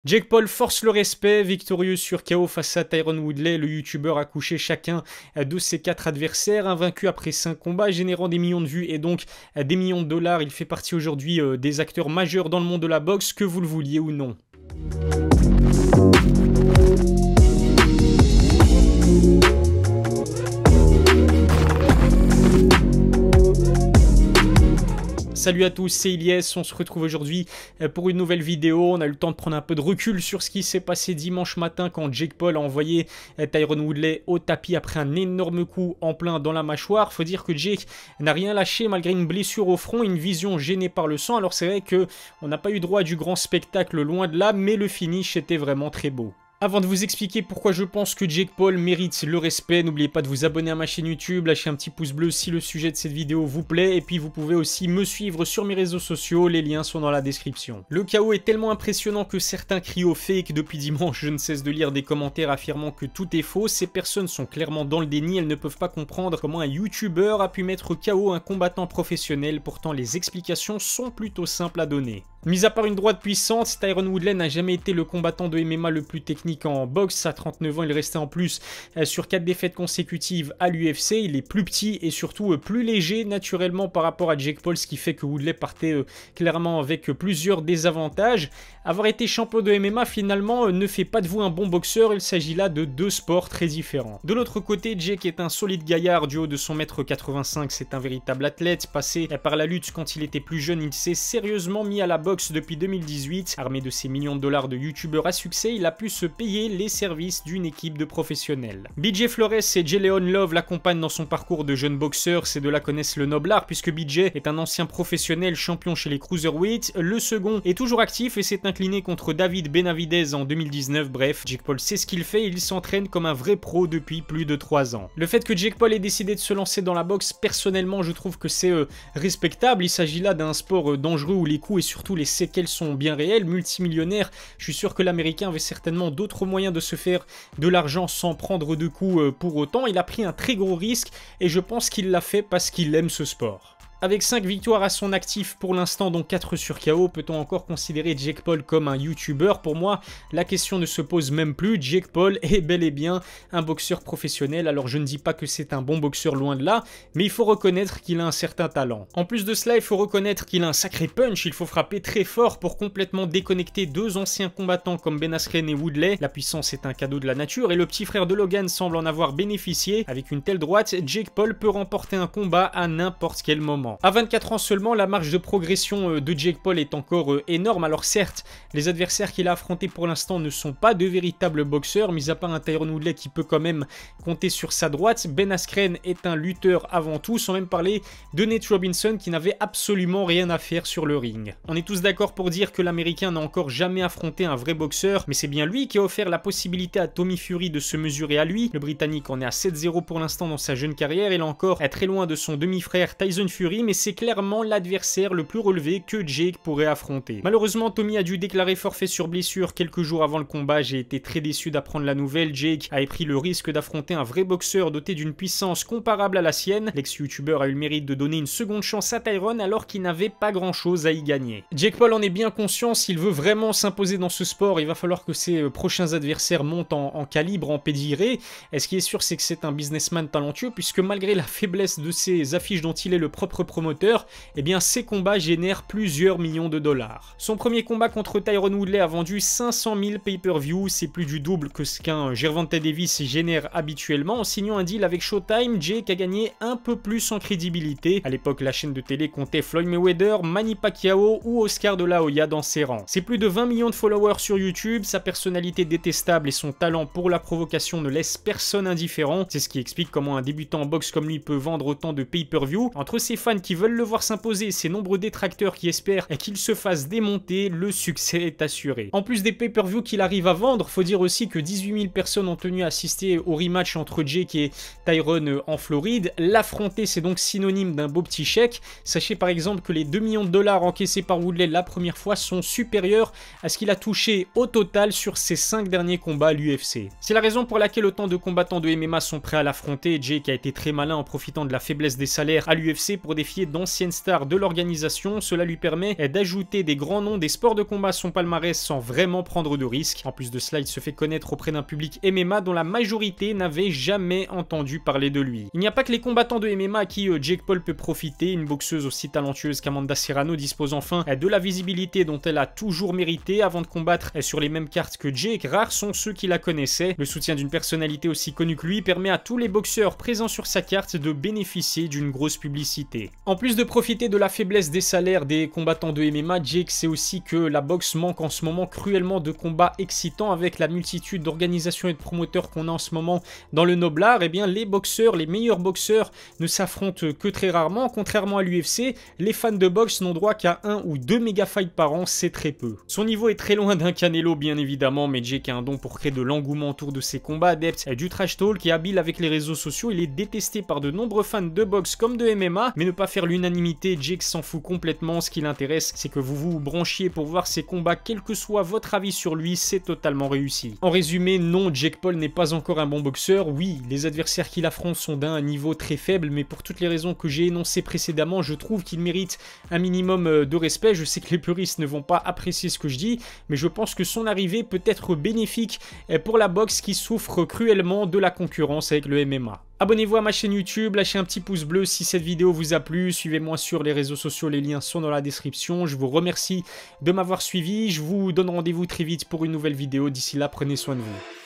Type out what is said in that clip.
Jake Paul force le respect, victorieux sur KO face à Tyron Woodley. Le youtubeur a couché chacun de ses 4 adversaires, invaincu après 5 combats, générant des millions de vues et donc des millions de dollars. Il fait partie aujourd'hui des acteurs majeurs dans le monde de la boxe, que vous le vouliez ou non. Salut à tous, c'est Ilyes, on se retrouve aujourd'hui pour une nouvelle vidéo. On a eu le temps de prendre un peu de recul sur ce qui s'est passé dimanche matin quand Jake Paul a envoyé Tyron Woodley au tapis après un énorme coup en plein dans la mâchoire. Faut dire que Jake n'a rien lâché malgré une blessure au front, une vision gênée par le sang. Alors c'est vrai qu'on n'a pas eu droit à du grand spectacle, loin de là, mais le finish était vraiment très beau. Avant de vous expliquer pourquoi je pense que Jake Paul mérite le respect, n'oubliez pas de vous abonner à ma chaîne YouTube, lâcher un petit pouce bleu si le sujet de cette vidéo vous plaît, et puis vous pouvez aussi me suivre sur mes réseaux sociaux, les liens sont dans la description. Le KO est tellement impressionnant que certains crient au fake. Depuis dimanche, je ne cesse de lire des commentaires affirmant que tout est faux. Ces personnes sont clairement dans le déni, elles ne peuvent pas comprendre comment un YouTuber a pu mettre KO un combattant professionnel, pourtant les explications sont plutôt simples à donner. Mis à part une droite puissante, Tyron Woodley n'a jamais été le combattant de MMA le plus technique en boxe. À 39 ans, il restait en plus sur 4 défaites consécutives à l'UFC. Il est plus petit et surtout plus léger naturellement par rapport à Jake Paul, ce qui fait que Woodley partait clairement avec plusieurs désavantages. Avoir été champion de MMA finalement ne fait pas de vous un bon boxeur, il s'agit là de 2 sports très différents. De l'autre côté, Jake est un solide gaillard du haut de son mètre 85, c'est un véritable athlète. Passé par la lutte quand il était plus jeune, il s'est sérieusement mis à la boxe depuis 2018. Armé de ses millions de dollars de youtubeur à succès, il a pu se payer les services d'une équipe de professionnels. BJ Flores et Jaleon Love l'accompagnent dans son parcours de jeune boxeur. Ces deux-là connaissent le noble art puisque BJ est un ancien professionnel champion chez les cruiserweights. Le second est toujours actif et s'est incliné contre David Benavidez en 2019. Bref, Jake Paul sait ce qu'il fait et il s'entraîne comme un vrai pro depuis plus de 3 ans. Le fait que Jake Paul ait décidé de se lancer dans la boxe, personnellement je trouve que c'est respectable. Il s'agit là d'un sport dangereux où les coups et surtout les séquelles sont bien réelles. Multimillionnaire, je suis sûr que l'américain avait certainement d'autres moyens de se faire de l'argent sans prendre de coups pour autant. Il a pris un très gros risque et je pense qu'il l'a fait parce qu'il aime ce sport. Avec 5 victoires à son actif pour l'instant, dont 4 sur KO, peut-on encore considérer Jake Paul comme un YouTuber? Pour moi, la question ne se pose même plus. Jake Paul est bel et bien un boxeur professionnel. Alors je ne dis pas que c'est un bon boxeur, loin de là, mais il faut reconnaître qu'il a un certain talent. En plus de cela, il faut reconnaître qu'il a un sacré punch. Il faut frapper très fort pour complètement déconnecter 2 anciens combattants comme Ben Askren et Woodley. La puissance est un cadeau de la nature et le petit frère de Logan semble en avoir bénéficié. Avec une telle droite, Jake Paul peut remporter un combat à n'importe quel moment. À 24 ans seulement, la marge de progression de Jake Paul est encore énorme. Alors certes, les adversaires qu'il a affrontés pour l'instant ne sont pas de véritables boxeurs, mis à part un Tyron Woodley qui peut quand même compter sur sa droite. Ben Askren est un lutteur avant tout, sans même parler de Nate Robinson qui n'avait absolument rien à faire sur le ring. On est tous d'accord pour dire que l'américain n'a encore jamais affronté un vrai boxeur, mais c'est bien lui qui a offert la possibilité à Tommy Fury de se mesurer à lui. Le Britannique en est à 7-0 pour l'instant dans sa jeune carrière, il est encore très loin de son demi-frère Tyson Fury, mais c'est clairement l'adversaire le plus relevé que Jake pourrait affronter. Malheureusement, Tommy a dû déclarer forfait sur blessure quelques jours avant le combat. J'ai été très déçu d'apprendre la nouvelle. Jake avait pris le risque d'affronter un vrai boxeur doté d'une puissance comparable à la sienne. L'ex-youtubeur a eu le mérite de donner une seconde chance à Tyron alors qu'il n'avait pas grand chose à y gagner. Jake Paul en est bien conscient, s'il veut vraiment s'imposer dans ce sport, il va falloir que ses prochains adversaires montent en calibre, en pédigré. Et ce qui est sûr, c'est que c'est un businessman talentueux puisque malgré la faiblesse de ses affiches dont il est le propre promoteur, eh bien ces combats génèrent plusieurs millions de dollars. Son premier combat contre Tyron Woodley a vendu 500 000 pay-per-view, c'est plus du double que ce qu'un Gervonta Davis génère habituellement. En signant un deal avec Showtime, Jake a gagné un peu plus en crédibilité. À l'époque, la chaîne de télé comptait Floyd Mayweather, Manny Pacquiao ou Oscar de la Hoya dans ses rangs. C'est plus de 20 millions de followers sur YouTube, sa personnalité détestable et son talent pour la provocation ne laissent personne indifférent. C'est ce qui explique comment un débutant en boxe comme lui peut vendre autant de pay-per-view. Entre ses fans qui veulent le voir s'imposer et ses nombreux détracteurs qui espèrent qu'il se fasse démonter, le succès est assuré. En plus des pay-per-view qu'il arrive à vendre, faut dire aussi que 18 000 personnes ont tenu à assister au rematch entre Jake et Tyron en Floride. L'affronter, c'est donc synonyme d'un beau petit chèque. Sachez par exemple que les 2 millions de dollars encaissés par Woodley la première fois sont supérieurs à ce qu'il a touché au total sur ses 5 derniers combats à l'UFC. C'est la raison pour laquelle autant de combattants de MMA sont prêts à l'affronter. Jake a été très malin en profitant de la faiblesse des salaires à l'UFC pour des greffier d'anciennes stars de l'organisation. Cela lui permet d'ajouter des grands noms des sports de combat à son palmarès sans vraiment prendre de risques. En plus de cela, il se fait connaître auprès d'un public MMA dont la majorité n'avait jamais entendu parler de lui. Il n'y a pas que les combattants de MMA à qui Jake Paul peut profiter. Une boxeuse aussi talentueuse qu'Amanda Serrano dispose enfin de la visibilité dont elle a toujours mérité avant de combattre sur les mêmes cartes que Jake. Rares sont ceux qui la connaissaient. Le soutien d'une personnalité aussi connue que lui permet à tous les boxeurs présents sur sa carte de bénéficier d'une grosse publicité. En plus de profiter de la faiblesse des salaires des combattants de MMA, Jake sait aussi que la boxe manque en ce moment cruellement de combats excitants. Avec la multitude d'organisations et de promoteurs qu'on a en ce moment dans le noblard, eh bien les boxeurs, les meilleurs boxeurs ne s'affrontent que très rarement. Contrairement à l'UFC, les fans de boxe n'ont droit qu'à 1 ou 2 méga fights par an, c'est très peu. Son niveau est très loin d'un Canelo bien évidemment, mais Jake a un don pour créer de l'engouement autour de ses combats. Adepte du trash talk et habile avec les réseaux sociaux, il est détesté par de nombreux fans de boxe comme de MMA, mais ne pas faire l'unanimité, Jake s'en fout complètement. Ce qui l'intéresse, c'est que vous vous branchiez pour voir ses combats, quel que soit votre avis sur lui, c'est totalement réussi. En résumé, non, Jake Paul n'est pas encore un bon boxeur. Oui, les adversaires qu'il affronte sont d'un niveau très faible, mais pour toutes les raisons que j'ai énoncées précédemment, je trouve qu'il mérite un minimum de respect. Je sais que les puristes ne vont pas apprécier ce que je dis, mais je pense que son arrivée peut être bénéfique pour la boxe qui souffre cruellement de la concurrence avec le MMA. Abonnez-vous à ma chaîne YouTube, lâchez un petit pouce bleu si cette vidéo vous a plu, suivez-moi sur les réseaux sociaux, les liens sont dans la description. Je vous remercie de m'avoir suivi, je vous donne rendez-vous très vite pour une nouvelle vidéo. D'ici là, prenez soin de vous.